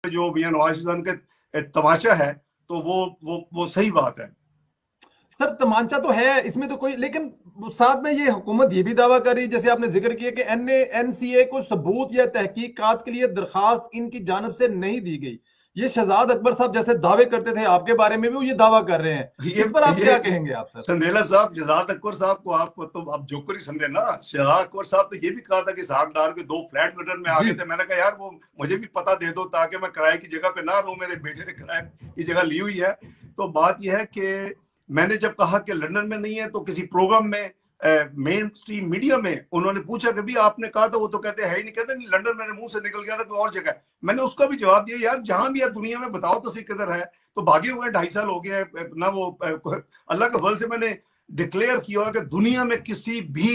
जो मियां नवाज शरीफ के तमाशा है, तो वो सही बात है। सर तमांचा तो है इसमें तो कोई, लेकिन साथ में ये हुकूमत ये भी दावा कर रही है, जैसे आपने जिक्र किया कि एनसीए को सबूत या तहकीकात के लिए दरखास्त इनकी जानब से नहीं दी गई। ये शहजाद अकबर साहब जैसे दावे करते थे आपके बारे में भी वो ये दावा कर रहे हैं, ये इस पर आप क्या ये कहेंगे आप सर? संडेला साहब, शहजाद अकबर साहब को आप तो आप जोकर ही समझे ना। शहजाद अकबर साहब तो ये भी कहा था कि साहब डार के 2 फ्लैट रिटर्न में आ जी गए थे। मैंने कहा यार वो मुझे भी पता दे दो ताकि मैं किराए की जगह पे ना रहूं, मेरे बेटे ने किराए की जगह ली हुई है। तो बात यह है कि मैंने जब कहा कि लंदन में नहीं है, तो किसी प्रोग्राम में मेन स्ट्रीम मीडिया में उन्होंने पूछा कि भी आपने कहा था, वो तो कहते हैं ही नहीं, कहते नहीं लंदन मेरे मुंह से निकल गया था, कोई और जगह है। मैंने उसका भी जवाब दिया यार जहां भी है दुनिया में बताओ तो सही किधर है। तो भागे हुए 2.5 साल हो गए ना, वो अल्लाह के फल से मैंने डिक्लेयर किया कि दुनिया में किसी भी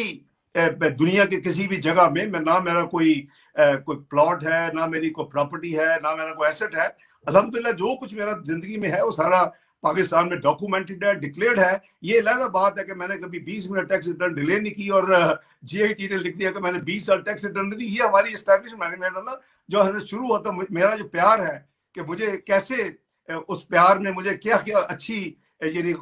दुनिया के किसी भी जगह में मैं ना मेरा कोई प्लॉट है, ना मेरी कोई प्रॉपर्टी है, ना मेरा कोई एसेट है। अल्हम्दुलिल्लाह जो कुछ मेरा जिंदगी में है वो सारा पाकिस्तान में डॉक्यूमेंटेड है, डिक्लेयर्ड है। ये अलग बात है कि मैंने कभी 20 मिनट टैक्स रिटर्न डिले नहीं की और जीआईटी ने लिख दिया कि मैंने 20 साल टैक्स रिटर्न नहीं दी। ये हमारी एस्टैब्लिश मैनेजमेंट है ना, जो शुरू होता मेरा जो प्यार है कि मुझे कैसे उस प्यार में मुझे क्या क्या अच्छी यानी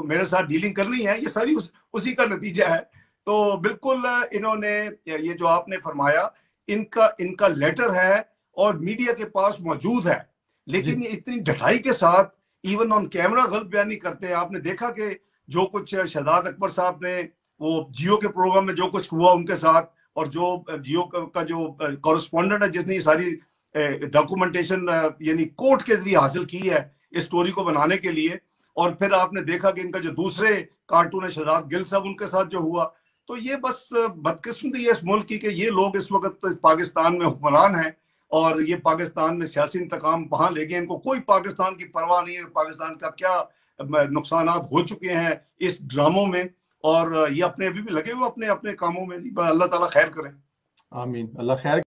मेरे साथ डीलिंग करनी है, ये सारी उसी का नतीजा है। तो बिल्कुल इन्होंने ये जो आपने फरमाया, इनका लेटर है और मीडिया के पास मौजूद है, लेकिन जी ये इतनी ढटाई के साथ इवन ऑन कैमरा गलत बयानी करते हैं। आपने देखा कि जो कुछ शहजाद अकबर साहब ने वो जियो के प्रोग्राम में जो कुछ हुआ उनके साथ, और जो जियो का जो कॉरेस्पॉन्डेंट है जिसने ये सारी डॉक्यूमेंटेशन यानी कोर्ट के जरिए हासिल की है इस स्टोरी को बनाने के लिए। और फिर आपने देखा कि इनका जो दूसरे कार्टून है शहजाद गिल साहब, उनके साथ जो हुआ। तो ये बस बदकिस्मती है इस मुल्क की कि ये लोग इस वक्त पाकिस्तान में हुक्मरान हैं और ये पाकिस्तान में सियासी इंतकाम वहां ले गए। इनको कोई पाकिस्तान की परवाह नहीं है, पाकिस्तान का क्या नुकसान हो चुके हैं इस ड्रामों में, और ये अपने अभी भी लगे हुए अपने अपने कामों में। अल्लाह ताला खैर करें। आमीन, अल्लाह खैर